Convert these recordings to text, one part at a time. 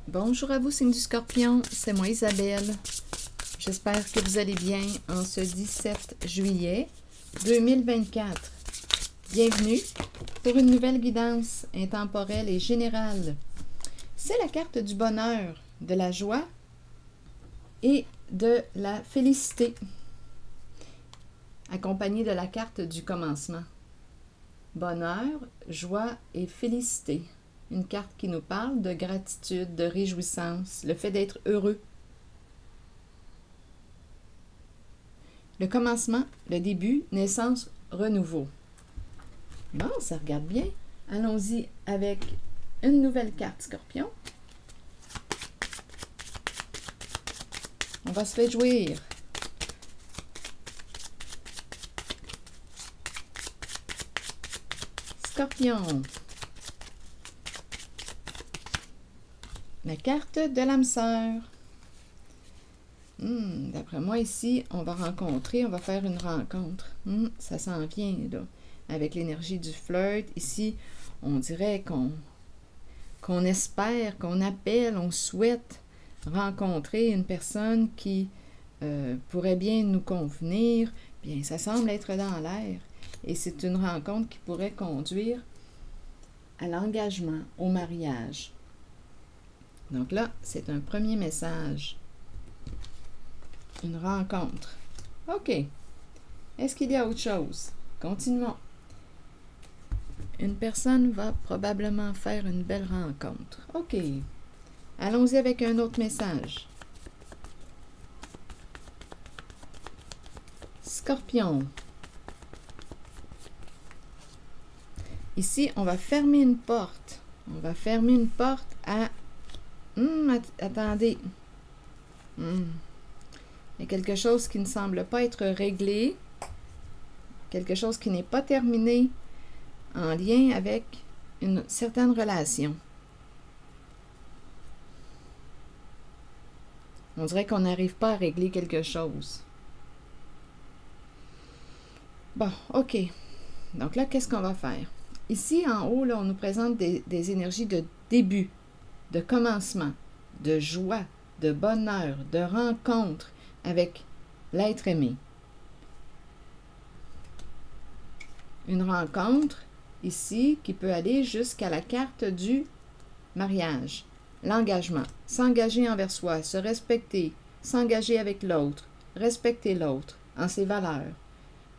Bonjour à vous, signe du Scorpion, c'est moi Isabelle. J'espère que vous allez bien en ce 17 juillet 2024. Bienvenue pour une nouvelle guidance intemporelle et générale. C'est la carte du bonheur, de la joie et de la félicité, accompagnée de la carte du commencement. Bonheur, joie et félicité. Une carte qui nous parle de gratitude, de réjouissance, le fait d'être heureux. Le commencement, le début, naissance, renouveau. Bon, ça regarde bien. Allons-y avec une nouvelle carte Scorpion. On va se faire jouir. Scorpion. La carte de l'âme sœur. D'après moi, ici, on va faire une rencontre. Ça s'en vient, là. Avec l'énergie du flirt. Ici, on dirait qu'on espère, qu'on appelle, on souhaite rencontrer une personne qui pourrait bien nous convenir. Bien, ça semble être dans l'air. Et c'est une rencontre qui pourrait conduire à l'engagement, au mariage. Donc là, c'est un premier message. Une rencontre. OK. Est-ce qu'il y a autre chose? Continuons. Une personne va probablement faire une belle rencontre. OK. Allons-y avec un autre message. Scorpion. Ici, on va fermer une porte. On va fermer une porte à... attendez. Il y a quelque chose qui ne semble pas être réglé. Quelque chose qui n'est pas terminé en lien avec une certaine relation. On dirait qu'on n'arrive pas à régler quelque chose. Bon, OK. Donc là, qu'est-ce qu'on va faire? Ici, en haut, là, on nous présente des énergies de début, de commencement, de joie, de bonheur, de rencontre avec l'être aimé. Une rencontre, ici, qui peut aller jusqu'à la carte du mariage. L'engagement. S'engager envers soi, se respecter, s'engager avec l'autre, respecter l'autre en ses valeurs.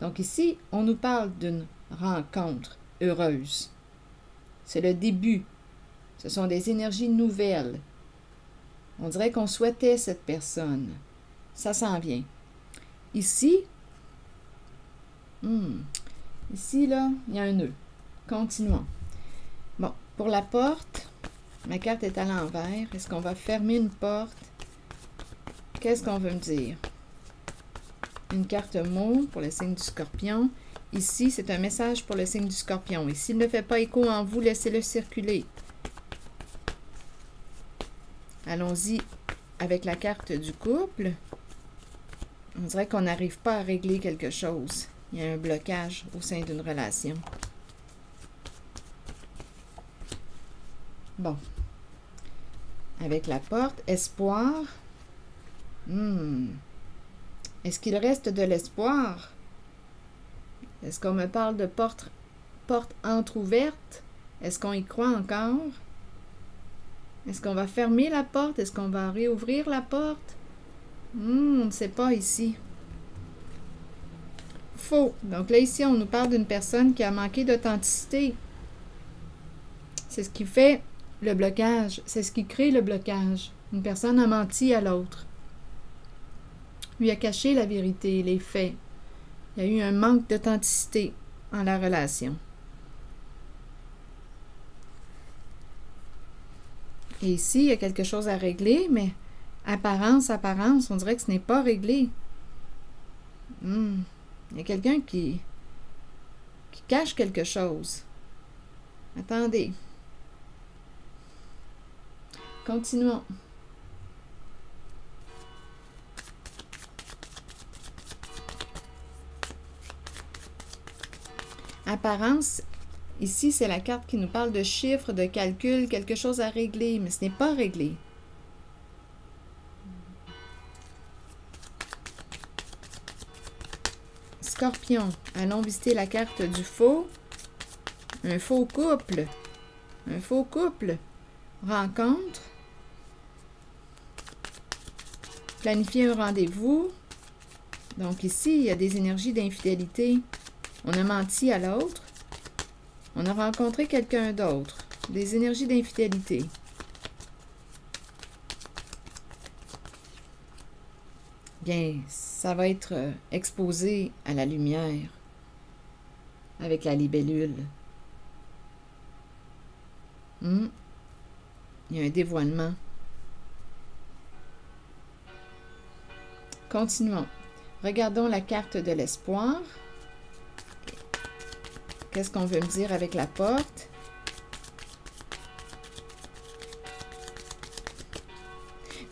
Donc ici, on nous parle d'une rencontre heureuse. C'est le début. Ce sont des énergies nouvelles. On dirait qu'on souhaitait cette personne. Ça s'en vient. Ici, ici, là, il y a un nœud. Continuons. Bon, pour la porte, ma carte est à l'envers. Est-ce qu'on va fermer une porte? Qu'est-ce qu'on veut me dire? Une carte mot pour le signe du Scorpion. Ici, c'est un message pour le signe du Scorpion. Et s'il ne fait pas écho en vous, laissez-le circuler. Allons-y avec la carte du couple. On dirait qu'on n'arrive pas à régler quelque chose. Il y a un blocage au sein d'une relation. Bon. Avec la porte, espoir. Est-ce qu'il reste de l'espoir? Est-ce qu'on me parle de porte entrouverte? Est-ce qu'on y croit encore? Est-ce qu'on va fermer la porte? Est-ce qu'on va réouvrir la porte? On ne sait pas ici. Faux. Donc là, ici, on nous parle d'une personne qui a manqué d'authenticité. C'est ce qui fait le blocage. C'est ce qui crée le blocage. Une personne a menti à l'autre. Lui a caché la vérité, les faits. Il y a eu un manque d'authenticité en la relation. Et ici, il y a quelque chose à régler, mais apparence, on dirait que ce n'est pas réglé. Il y a quelqu'un qui cache quelque chose. Attendez. Continuons. Apparence, ici, c'est la carte qui nous parle de chiffres, de calculs, quelque chose à régler, mais ce n'est pas réglé. Scorpion, allons visiter la carte du faux. Un faux couple. Un faux couple. Rencontre. Planifier un rendez-vous. Donc ici, il y a des énergies d'infidélité. On a menti à l'autre. On a rencontré quelqu'un d'autre. Des énergies d'infidélité. Bien, ça va être exposé à la lumière avec la libellule. Il y a un dévoilement. Continuons. Regardons la carte de l'espoir. Qu'est-ce qu'on veut me dire avec la porte?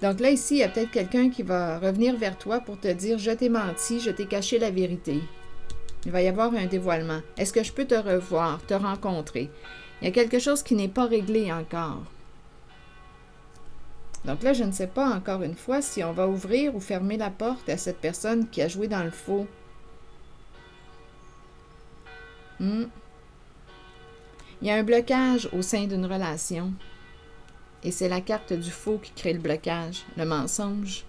Donc là, ici, il y a peut-être quelqu'un qui va revenir vers toi pour te dire « Je t'ai menti, je t'ai caché la vérité. » Il va y avoir un dévoilement. Est-ce que je peux te revoir, te rencontrer? Il y a quelque chose qui n'est pas réglé encore. Donc là, je ne sais pas encore une fois si on va ouvrir ou fermer la porte à cette personne qui a joué dans le faux. Il y a un blocage au sein d'une relation. Et c'est la carte du faux qui crée le blocage, le mensonge.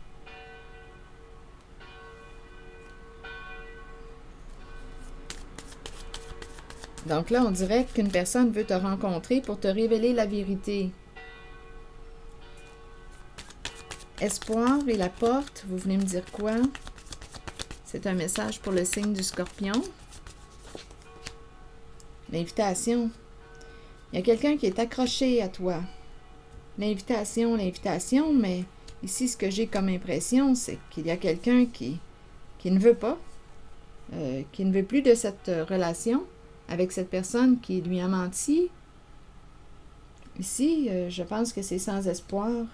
Donc là, on dirait qu'une personne veut te rencontrer pour te révéler la vérité. Espoir et la porte, vous venez me dire quoi? C'est un message pour le signe du Scorpion. L'invitation. Il y a quelqu'un qui est accroché à toi. L'invitation, mais ici, ce que j'ai comme impression, c'est qu'il y a quelqu'un qui ne veut pas, qui ne veut plus de cette relation avec cette personne qui lui a menti. Ici, je pense que c'est sans espoir.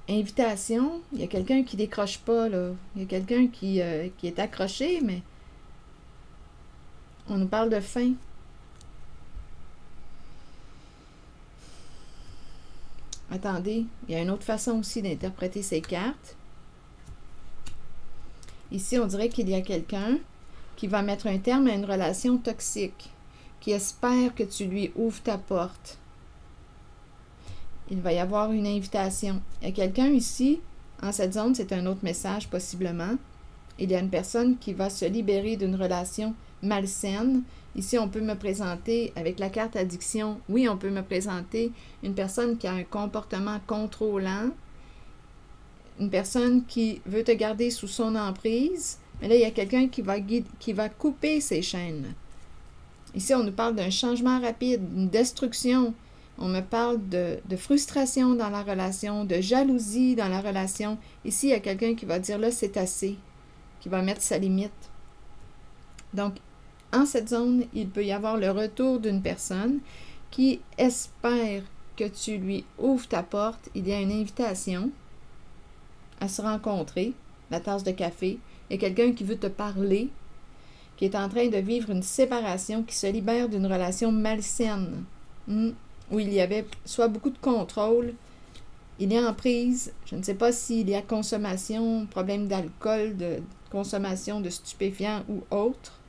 Invitation, il y a quelqu'un qui décroche pas, là. Il y a quelqu'un qui est accroché, mais on nous parle de fin. Attendez, il y a une autre façon aussi d'interpréter ces cartes. Ici, on dirait qu'il y a quelqu'un qui va mettre un terme à une relation toxique, qui espère que tu lui ouvres ta porte. Il va y avoir une invitation. Il y a quelqu'un ici, en cette zone, c'est un autre message possiblement. Il y a une personne qui va se libérer d'une relation malsaine. Ici, on peut me présenter, avec la carte addiction, oui, on peut me présenter une personne qui a un comportement contrôlant, une personne qui veut te garder sous son emprise, mais là, il y a quelqu'un qui va couper ses chaînes. Ici, on nous parle d'un changement rapide, d'une destruction. On me parle de frustration dans la relation, de jalousie dans la relation. Ici, il y a quelqu'un qui va dire, là, c'est assez, qui va mettre sa limite. Donc, en cette zone, il peut y avoir le retour d'une personne qui espère que tu lui ouvres ta porte. Il y a une invitation à se rencontrer, la tasse de café. Il y a quelqu'un qui veut te parler, qui est en train de vivre une séparation, qui se libère d'une relation malsaine, où il y avait soit beaucoup de contrôle, il y a emprise, je ne sais pas s'il y a consommation, problème d'alcool, de consommation de stupéfiants ou autre.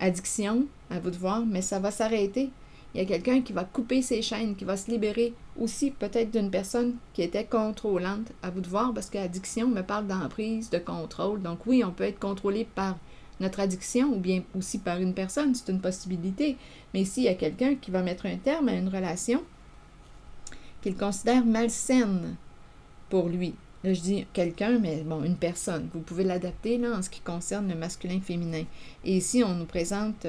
Addiction, à vous de voir, mais ça va s'arrêter. Il y a quelqu'un qui va couper ses chaînes, qui va se libérer aussi peut-être d'une personne qui était contrôlante. À vous de voir, parce que l'addiction me parle d'emprise, de contrôle. Donc oui, on peut être contrôlé par notre addiction ou bien aussi par une personne, c'est une possibilité. Mais ici, il y a quelqu'un qui va mettre un terme à une relation qu'il considère malsaine pour lui. Là, je dis quelqu'un, mais bon, une personne. Vous pouvez l'adapter là en ce qui concerne le masculin-féminin. Et ici, on nous présente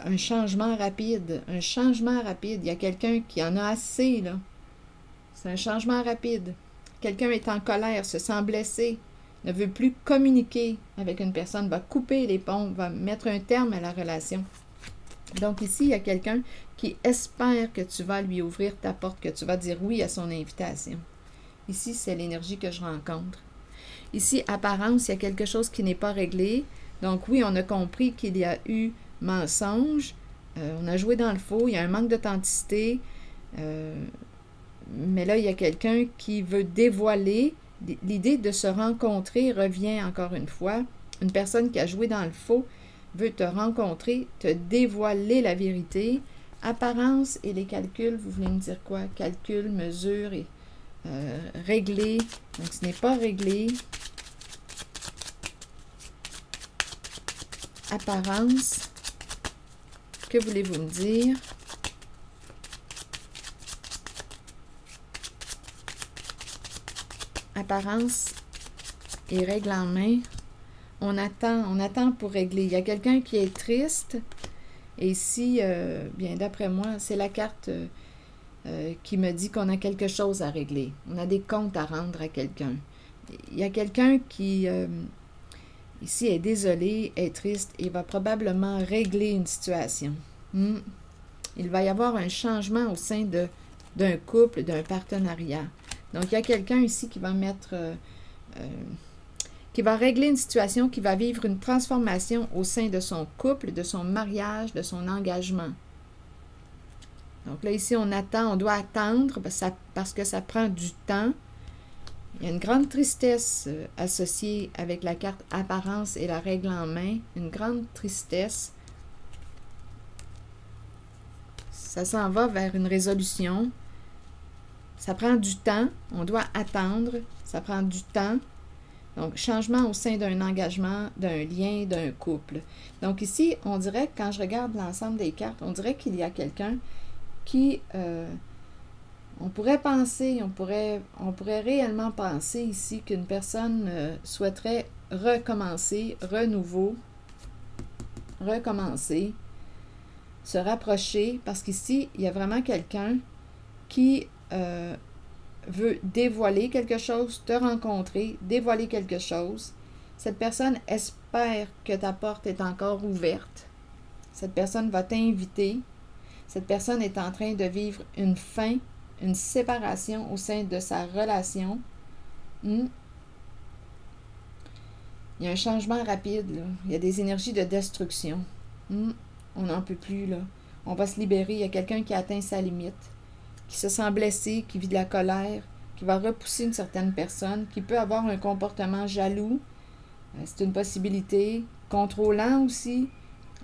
un changement rapide. Un changement rapide. Il y a quelqu'un qui en a assez, là. C'est un changement rapide. Quelqu'un est en colère, se sent blessé, ne veut plus communiquer avec une personne, va couper les ponts, va mettre un terme à la relation. Donc ici, il y a quelqu'un qui espère que tu vas lui ouvrir ta porte, que tu vas dire oui à son invitation. Ici, c'est l'énergie que je rencontre. Ici, apparence, il y a quelque chose qui n'est pas réglé. Donc oui, on a compris qu'il y a eu mensonge. On a joué dans le faux. Il y a un manque d'authenticité. Mais là, il y a quelqu'un qui veut dévoiler L'idée de se rencontrer revient encore une fois. Une personne qui a joué dans le faux veut te rencontrer, te dévoiler la vérité. Apparence et les calculs, vous voulez me dire quoi? Calcul, mesure et régler. Donc, ce n'est pas réglé. Apparence. Que voulez-vous me dire? Apparence et règle en main. On attend pour régler. Il y a quelqu'un qui est triste. Et ici, bien d'après moi, c'est la carte qui me dit qu'on a quelque chose à régler. On a des comptes à rendre à quelqu'un. Il y a quelqu'un qui, ici, est désolé, est triste et va probablement régler une situation. Il va y avoir un changement au sein d'un couple, d'un partenariat. Donc, il y a quelqu'un ici qui va mettre... qui va régler une situation, qui va vivre une transformation au sein de son couple, de son mariage, de son engagement. Donc là, ici, on attend, on doit attendre parce que ça prend du temps. Il y a une grande tristesse associée avec la carte apparence et la règle en main. Une grande tristesse. Ça s'en va vers une résolution. Ça prend du temps. On doit attendre. Ça prend du temps. Donc, changement au sein d'un engagement, d'un lien, d'un couple. Donc ici, on dirait que quand je regarde l'ensemble des cartes, on dirait qu'il y a quelqu'un qui, on pourrait penser, on pourrait réellement penser ici qu'une personne souhaiterait recommencer, renouveau, recommencer, se rapprocher, parce qu'ici, il y a vraiment quelqu'un qui veut dévoiler quelque chose, te rencontrer, dévoiler quelque chose. Cette personne espère que ta porte est encore ouverte. Cette personne va t'inviter. Cette personne est en train de vivre une fin, une séparation au sein de sa relation. Il y a un changement rapide, là. Il y a des énergies de destruction. On n'en peut plus, là. On va se libérer. Il y a quelqu'un qui a atteint sa limite, qui se sent blessé, qui vit de la colère, qui va repousser une certaine personne, qui peut avoir un comportement jaloux. C'est une possibilité. Contrôlant aussi.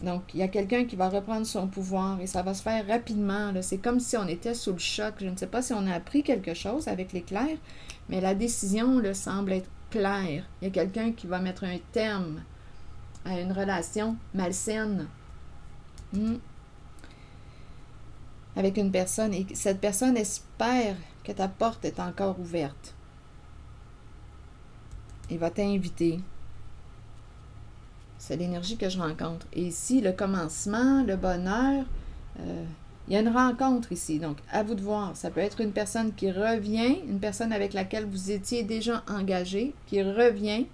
Donc, il y a quelqu'un qui va reprendre son pouvoir et ça va se faire rapidement. C'est comme si on était sous le choc. Je ne sais pas si on a appris quelque chose avec l'éclair, mais la décision là, semble être claire. Il y a quelqu'un qui va mettre un terme à une relation malsaine. Avec une personne, et cette personne espère que ta porte est encore ouverte. Il va t'inviter. C'est l'énergie que je rencontre. Et ici, le commencement, le bonheur, il y a une rencontre ici. Donc, à vous de voir. Ça peut être une personne qui revient, une personne avec laquelle vous étiez déjà engagé, qui revient,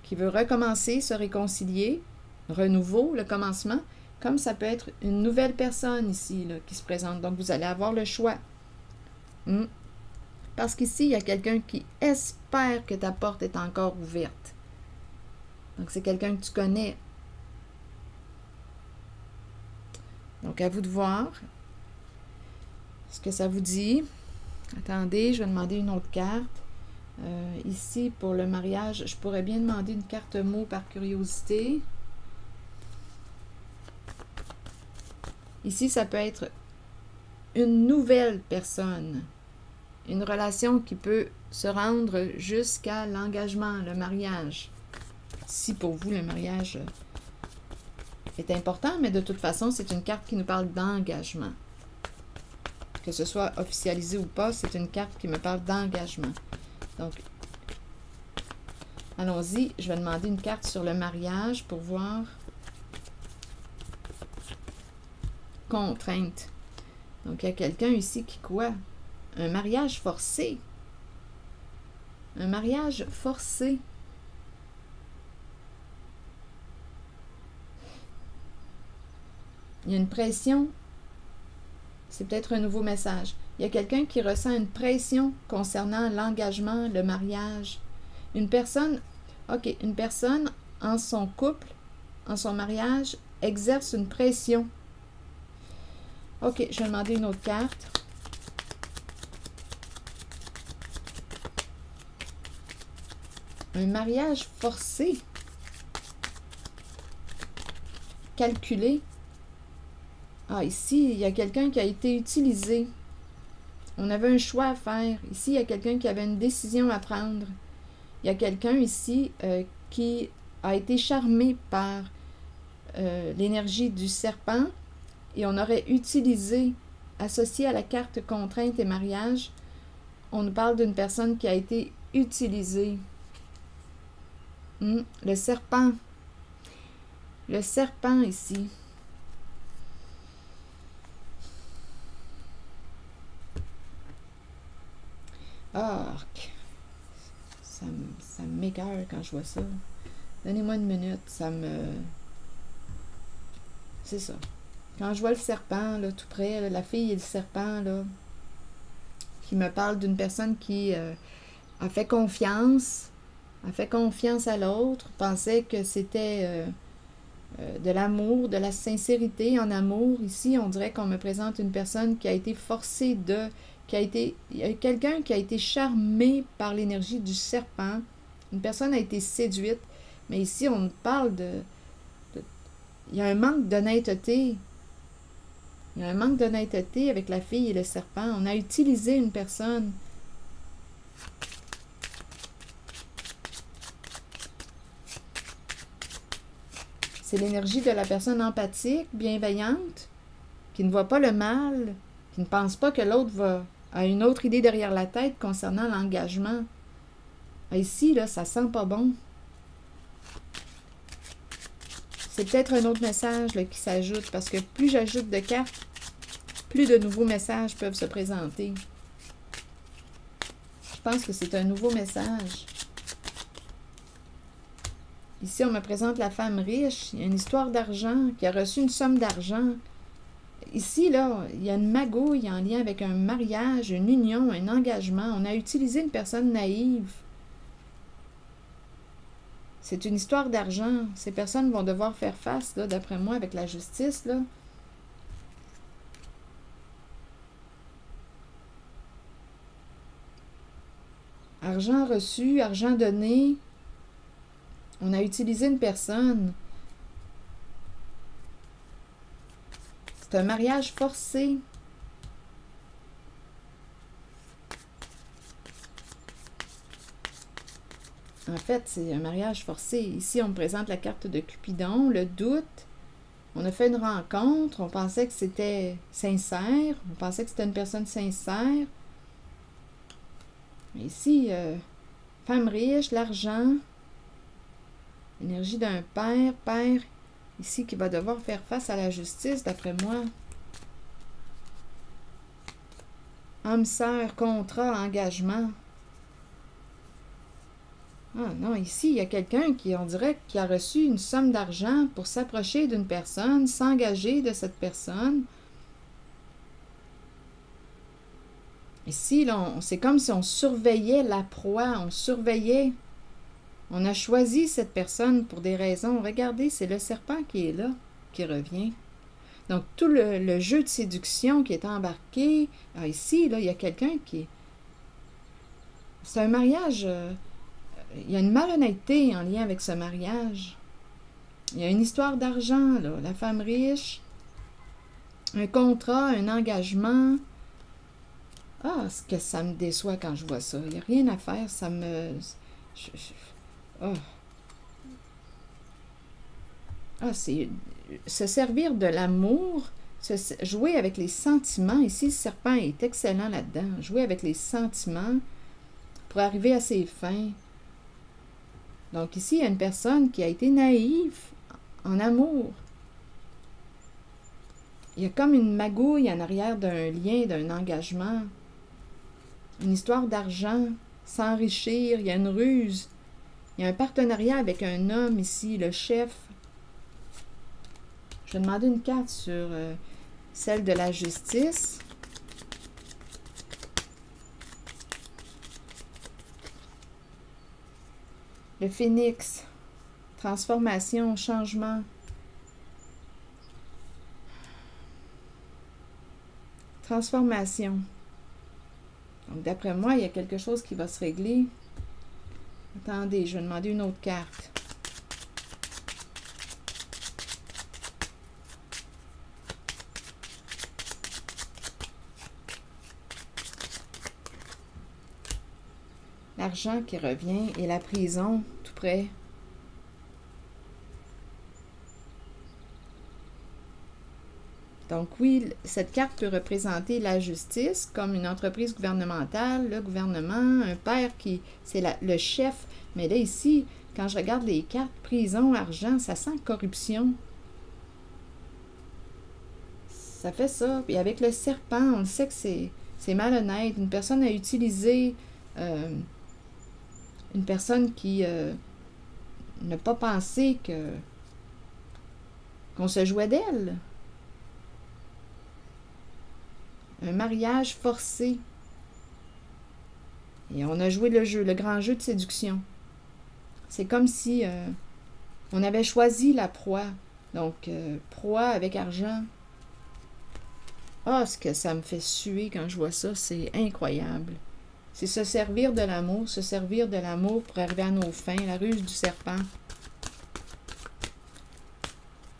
qui veut recommencer, se réconcilier, renouveau, le commencement. Comme ça peut être une nouvelle personne ici là, qui se présente. Donc, vous allez avoir le choix. Parce qu'ici, il y a quelqu'un qui espère que ta porte est encore ouverte. Donc, c'est quelqu'un que tu connais. Donc, à vous de voir ce que ça vous dit. Attendez, je vais demander une autre carte. Ici, pour le mariage, je pourrais bien demander une carte mot par curiosité. Ici, ça peut être une nouvelle personne. Une relation qui peut se rendre jusqu'à l'engagement, le mariage. Si pour vous, le mariage est important, mais de toute façon, c'est une carte qui nous parle d'engagement. Que ce soit officialisé ou pas, c'est une carte qui me parle d'engagement. Donc, allons-y. Je vais demander une carte sur le mariage pour voir. Contrainte. Donc, il y a quelqu'un ici qui quoi? Un mariage forcé. Un mariage forcé. Il y a une pression. C'est peut-être un nouveau message. Il y a quelqu'un qui ressent une pression concernant l'engagement, le mariage. Une personne, une personne en son couple, en son mariage, exerce une pression. OK, je vais demander une autre carte. Un mariage forcé. Calculé. Ah, ici, il y a quelqu'un qui a été utilisé. On avait un choix à faire. Ici, il y a quelqu'un qui avait une décision à prendre. Il y a quelqu'un ici qui a été charmé par l'énergie du serpent et on aurait utilisé, associé à la carte contrainte et mariage, on nous parle d'une personne qui a été utilisée. Le serpent. Le serpent ici. Arc. Ça m'écoeure quand je vois ça. Donnez-moi une minute, ça me... C'est ça. Quand je vois le serpent, là, tout près, là, la fille et le serpent, là, qui me parle d'une personne qui a fait confiance à l'autre, pensait que c'était de l'amour, de la sincérité en amour. Ici, on dirait qu'on me présente une personne qui a été forcée de... il y a quelqu'un qui a été charmé par l'énergie du serpent. Une personne a été séduite. Mais ici, on parle il y a un manque d'honnêteté. Il y a un manque d'honnêteté avec la fille et le serpent. On a utilisé une personne. C'est l'énergie de la personne empathique, bienveillante, qui ne voit pas le mal, qui ne pense pas que l'autre a une autre idée derrière la tête concernant l'engagement. Ici, là, ça sent pas bon. C'est peut-être un autre message là, qui s'ajoute, parce que plus j'ajoute de cartes, plus de nouveaux messages peuvent se présenter. Je pense que c'est un nouveau message. Ici, on me présente la femme riche. Il y a une histoire d'argent, qui a reçu une somme d'argent. Ici, là, il y a une magouille en lien avec un mariage, une union, un engagement. On a utilisé une personne naïve. C'est une histoire d'argent. Ces personnes vont devoir faire face, là, d'après moi, avec la justice, là. Argent reçu, argent donné. On a utilisé une personne. C'est un mariage forcé. En fait, c'est un mariage forcé. Ici, on me présente la carte de Cupidon, le doute. On a fait une rencontre, on pensait que c'était sincère, on pensait que c'était une personne sincère. Mais ici, femme riche, l'argent, énergie d'un père, ici qui va devoir faire face à la justice, d'après moi. Homme-sœur, contrat, engagement. Ah non, ici, il y a quelqu'un qui, on dirait, qui a reçu une somme d'argent pour s'approcher d'une personne, s'engager de cette personne. Ici, là, c'est comme si on surveillait la proie, on surveillait. On a choisi cette personne pour des raisons. Regardez, c'est le serpent qui est là, qui revient. Donc, tout le jeu de séduction qui est embarqué. Ah, ici, là, il y a quelqu'un qui... C'est un mariage... il y a une malhonnêteté en lien avec ce mariage. Il y a une histoire d'argent, là. La femme riche, un contrat, un engagement. Ah, ce que ça me déçoit quand je vois ça. Il n'y a rien à faire, ça me... Oh. Ah, c'est se servir de l'amour, jouer avec les sentiments. Ici, le serpent est excellent là-dedans. Jouer avec les sentiments pour arriver à ses fins. Donc ici, il y a une personne qui a été naïve en amour. Il y a comme une magouille en arrière d'un lien, d'un engagement. Une histoire d'argent, s'enrichir, il y a une ruse. Il y a un partenariat avec un homme ici, le chef. Je vais demander une carte sur celle de la justice. Le phénix, transformation, changement. Transformation. Donc, d'après moi, il y a quelque chose qui va se régler. Attendez, je vais demander une autre carte. L'argent qui revient et la prison tout près. Donc oui, cette carte peut représenter la justice comme une entreprise gouvernementale, le gouvernement, un père qui c'est le chef. Mais là ici, quand je regarde les cartes, prison, argent, ça sent corruption. Ça fait ça. Puis avec le serpent, on sait que c'est malhonnête. Une personne a utilisé une personne qui n'a pas pensé qu'on se jouait d'elle. Un mariage forcé. Et on a joué le jeu, le grand jeu de séduction. C'est comme si on avait choisi la proie. Donc, proie avec argent. Ah, ce que ça me fait suer quand je vois ça, c'est incroyable. C'est se servir de l'amour pour arriver à nos fins, la ruse du serpent.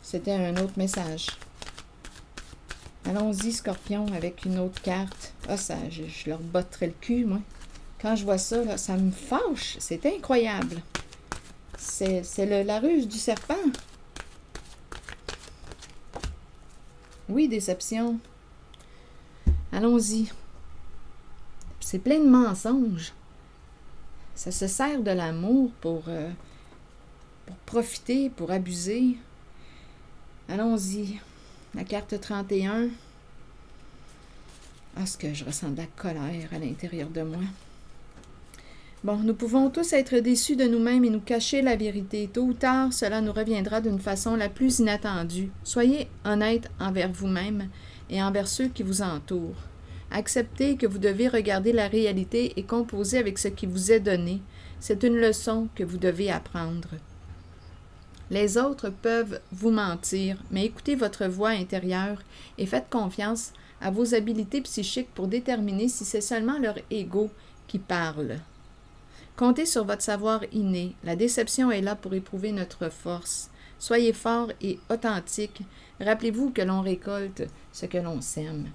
C'était un autre message. Allons-y, Scorpion, avec une autre carte. Ah, ça, je leur botterais le cul, moi. Quand je vois ça, là, ça me fâche. C'est incroyable. C'est la ruse du serpent. Oui, déception. Allons-y. C'est plein de mensonges. Ça se sert de l'amour pour profiter, pour abuser. Allons-y. La carte 31. Ah, ce que je ressens de la colère à l'intérieur de moi. Bon, nous pouvons tous être déçus de nous-mêmes et nous cacher la vérité. Tôt ou tard, cela nous reviendra d'une façon la plus inattendue. Soyez honnête envers vous-même et envers ceux qui vous entourent. Acceptez que vous devez regarder la réalité et composer avec ce qui vous est donné. C'est une leçon que vous devez apprendre. Les autres peuvent vous mentir, mais écoutez votre voix intérieure et faites confiance à vos habiletés psychiques pour déterminer si c'est seulement leur ego qui parle. Comptez sur votre savoir inné. La déception est là pour éprouver notre force. Soyez fort et authentique. Rappelez-vous que l'on récolte ce que l'on sème.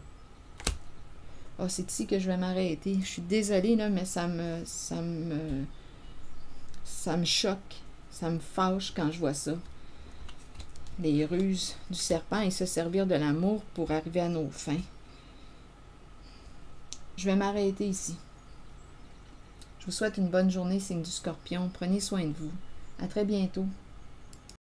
Oh, c'est ici que je vais m'arrêter. Je suis désolée, là, mais ça me choque. Ça me fâche quand je vois ça. Les ruses du serpent et se servir de l'amour pour arriver à nos fins. Je vais m'arrêter ici. Je vous souhaite une bonne journée, signe du Scorpion. Prenez soin de vous. À très bientôt.